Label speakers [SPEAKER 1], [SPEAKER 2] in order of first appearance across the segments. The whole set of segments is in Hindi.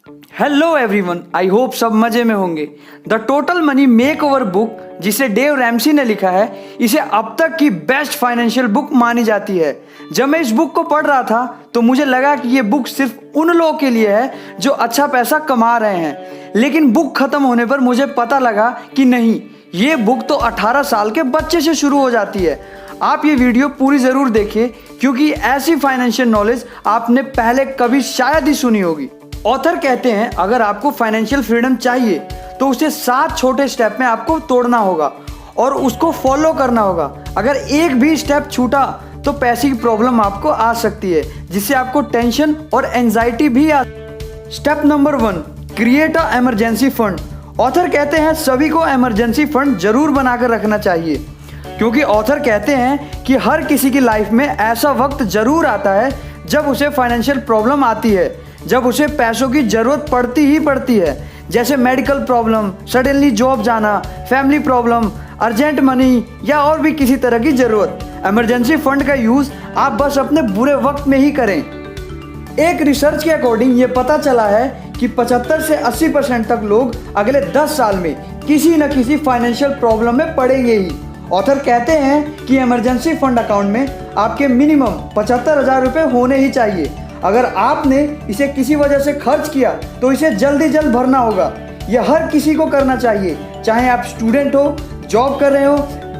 [SPEAKER 1] हेलो एवरीवन, आई होप सब मजे में होंगे। The total money makeover book, जिसे डेव रैमसी ने लिखा है, इसे अब तक की बेस्ट फाइनेंशियल बुक मानी जाती है। जब मैं इस बुक को पढ़ रहा था तो मुझे लगा कि ये बुक सिर्फ उन लोगों के लिए है जो अच्छा पैसा कमा रहे हैं, लेकिन बुक खत्म होने पर मुझे पता लगा कि नहीं, ये बुक तो 18 साल के बच्चे से शुरू हो जाती है। आप ये वीडियो पूरी ज़रूर देखिए, क्योंकि ऐसी फाइनेंशियल नॉलेज आपने पहले कभी शायद ही सुनी होगी। ऑथर कहते हैं, अगर आपको फाइनेंशियल फ्रीडम चाहिए तो उसे 7 छोटे स्टेप में आपको तोड़ना होगा और उसको फॉलो करना होगा। अगर एक भी स्टेप छूटा तो पैसे की प्रॉब्लम आपको आ सकती है, जिससे आपको टेंशन और एंजाइटी भी आ। Step number 1, create a emergency fund. Author कहते हैं सभी को इमरजेंसी फंड जरूर बनाकर रखना चाहिए, क्योंकि ऑथर कहते हैं कि हर किसी की लाइफ में ऐसा वक्त जरूर आता है जब उसे फाइनेंशियल प्रॉब्लम आती है, जब उसे पैसों की जरूरत पड़ती ही पड़ती है, जैसे मेडिकल प्रॉब्लम, सडनली जॉब जाना, फैमिली प्रॉब्लम, अर्जेंट मनी या और भी किसी तरह की जरूरत। इमरजेंसी फंड का यूज आप बस अपने बुरे वक्त में ही करें। एक रिसर्च के अकॉर्डिंग ये पता चला है कि 75 से 80% तक लोग अगले 10 साल में किसी न किसी फाइनेंशियल प्रॉब्लम में पड़ेंगे ही। ऑथर कहते हैं कि इमरजेंसी फंड अकाउंट में आपके मिनिमम 75,000 रुपये होने ही चाहिए। अगर आपने इसे किसी वजह से खर्च किया तो इसे जल्दी जल्द भरना होगा। यह हर किसी को करना चाहिए, चाहे आप स्टूडेंट हो, जॉब कर रहे हो,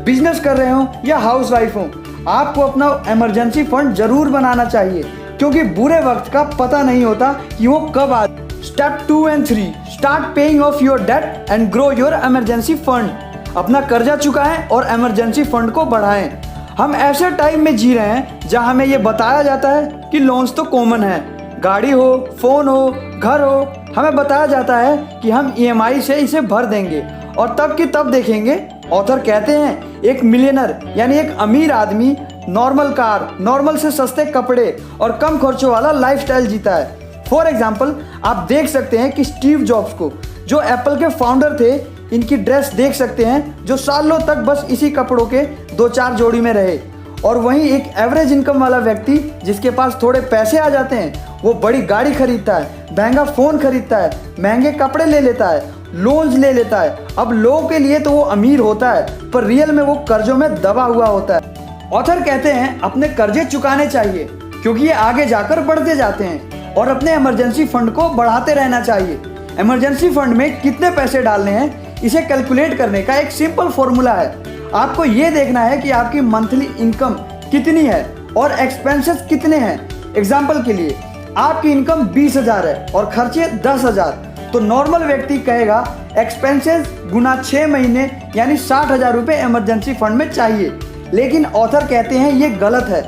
[SPEAKER 1] बिजनेस कर रहे हो या हाउस वाइफ हो। आपको अपना इमरजेंसी फंड जरूर बनाना चाहिए, क्योंकि बुरे वक्त का पता नहीं होता कि वो कब आ। स्टेप 2 और 3, start paying off your debt and grow your emergency fund. अपना कर्जा चुकाएं और इमरजेंसी फंड को बढ़ाएं। हम ऐसे टाइम में जी रहे हैं जहां हमें यह बताया जाता है कि लोन्स तो कॉमन है, गाड़ी हो, फोन हो, घर हो, हमें बताया जाता है कि हम EMI से इसे भर देंगे और तब की तब देखेंगे। ऑथर कहते हैं एक मिलियनर यानी एक अमीर आदमी नॉर्मल कार, नॉर्मल से सस्ते कपड़े और कम खर्चों वाला लाइफस्टाइल जीता है। फॉर एग्जाम्पल, आप देख सकते हैं कि स्टीव जॉब्स को, जो एप्पल के फाउंडर थे, इनकी ड्रेस देख सकते हैं, जो सालों तक बस इसी कपड़ों के 2-4 जोड़ी में रहे। और वहीं एक एवरेज इनकम वाला व्यक्ति, जिसके पास थोड़े पैसे आ जाते हैं, वो बड़ी गाड़ी खरीदता है, महंगा फ़ोन खरीदता है, महंगे कपड़े ले लेता है, लोन्स ले लेता है। अब लोगों के लिए तो वो अमीर होता है, पर रियल में वो कर्जों में दबा हुआ होता है। ऑथर कहते हैं अपने कर्जे चुकाने चाहिए, क्योंकि ये आगे जाकर बढ़ते जाते हैं, और अपने इमरजेंसी फंड को बढ़ाते रहना चाहिए। इमरजेंसी फंड में कितने पैसे डालने हैं, इसे कैलकुलेट करने का एक सिंपल फॉर्मूला है। आपको ये देखना है कि आपकी मंथली इनकम कितनी है और एक्सपेंसेस कितने हैं। एग्जाम्पल के लिए, आपकी इनकम 20,000 है और खर्चे 10,000, तो नॉर्मल व्यक्ति कहेगा एक्सपेंसेस गुना 6 महीने यानी 60,000 रुपये इमरजेंसी फंड में चाहिए। लेकिन ऑथर कहते हैं ये गलत है।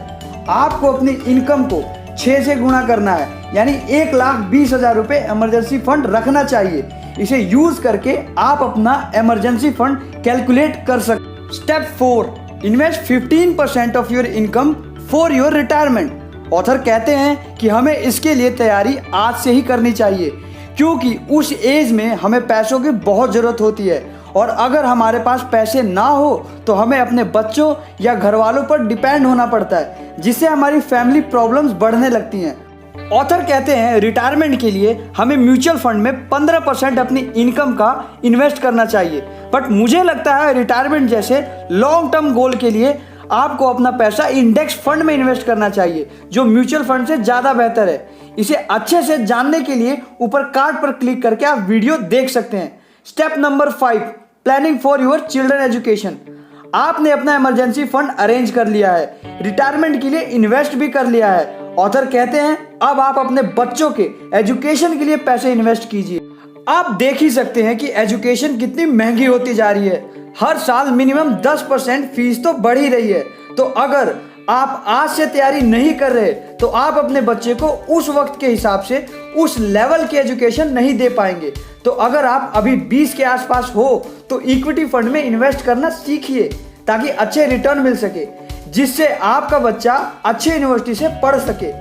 [SPEAKER 1] आपको अपनी इनकम को 6 से गुणा करना है, यानी 1,20,000 रुपये इमरजेंसी फंड रखना चाहिए। इसे यूज करके आप अपना इमरजेंसी फंड कैलकुलेट कर सकते। Step 4, invest 15% of your income for your retirement. Author कहते हैं कि हमें इसके लिए तैयारी आज से ही करनी चाहिए, क्योंकि उस एज में हमें पैसों की बहुत ज़रूरत होती है, और अगर हमारे पास पैसे ना हो तो हमें अपने बच्चों या घर वालों पर डिपेंड होना पड़ता है, जिससे हमारी फैमिली प्रॉब्लम्स बढ़ने लगती हैं। ऑथर कहते हैं रिटायरमेंट के लिए हमें म्यूचुअल फंड में 15% अपनी इनकम का इन्वेस्ट करना चाहिए। बट मुझे लगता है रिटायरमेंट जैसे लॉन्ग टर्म गोल के लिए आपको अपना पैसा इंडेक्स फंड में इन्वेस्ट करना चाहिए, जो म्यूचुअल फंड से ज़्यादा बेहतर है। इसे अच्छे से जानने के लिए ऊपर कार्ड पर क्लिक करके आप वीडियो देख सकते हैं। Step number 5, planning for your children education. आपने अपना इमरजेंसी फंड अरेंज कर लिया है, रिटायरमेंट के लिए इन्वेस्ट भी कर लिया है। ऑथर कहते हैं अब आप अपने बच्चों के एजुकेशन के लिए पैसे इन्वेस्ट कीजिए। आप देख ही सकते हैं कि एजुकेशन कितनी महंगी होती जा रही है। हर साल मिनिमम 10% फीस तो बढ़ ही रही है। तो अगर आप आज से तैयारी नहीं कर रहे तो आप अपने बच्चे को उस वक्त के हिसाब से उस लेवल की एजुकेशन नहीं दे पाएंगे। तो अगर आप अभी 20 के आसपास हो तो इक्विटी फंड में इन्वेस्ट करना सीखिए, ताकि अच्छे रिटर्न मिल सके, जिससे आपका बच्चा अच्छे यूनिवर्सिटी से पढ़ सके।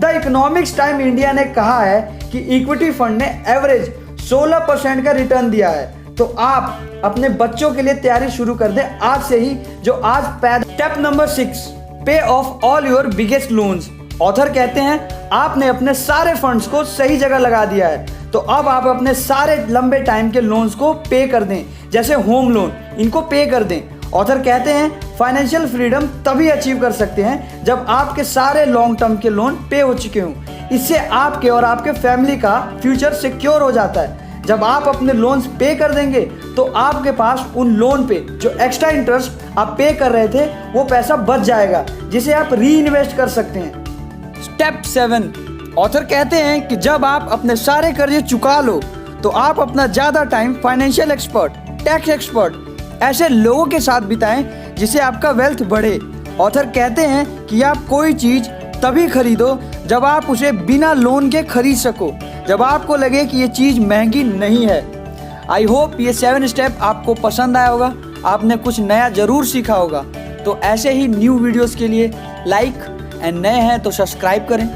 [SPEAKER 1] द इकोनॉमिक्स टाइम इंडिया ने कहा है कि इक्विटी फंड ने एवरेज 16% का रिटर्न दिया है। तो आप अपने बच्चों के लिए तैयारी शुरू कर दें आज से ही, जो आज पैदा। स्टेप नंबर 6, पे of all your biggest loans. Author कहते हैं आपने अपने सारे फंड्स को सही जगह लगा दिया है, तो अब आप अपने सारे लंबे टाइम के लोन्स को पे कर दें, जैसे होम लोन, इनको पे कर दें। ऑथर कहते हैं फाइनेंशियल फ्रीडम तभी अचीव कर सकते हैं जब आपके सारे लॉन्ग टर्म के लोन पे हो चुके हों। इससे आपके और आपके फैमिली का फ्यूचर सिक्योर हो जाता है। जब आप अपने लोन्स पे कर देंगे तो आपके पास उन लोन पे जो एक्स्ट्रा इंटरेस्ट आप पे कर रहे थे वो पैसा बच जाएगा, जिसे आप री इन्वेस्ट कर सकते हैं। स्टेप 7, ऑथर कहते हैं कि जब आप अपने सारे कर्जे चुका लो तो आप अपना ज़्यादा time financial expert, tax expert, ऐसे लोगों के साथ बिताएं जिससे आपका वेल्थ बढ़े। ऑथर कहते हैं कि आप कोई चीज़ तभी खरीदो जब आप उसे बिना लोन के खरीद सको, जब आपको लगे कि ये चीज़ महंगी नहीं है। आई होप ये 7 स्टेप आपको पसंद आया होगा, आपने कुछ नया ज़रूर सीखा होगा। तो ऐसे ही न्यू वीडियोस के लिए लाइक एंड नए हैं तो सब्सक्राइब करें।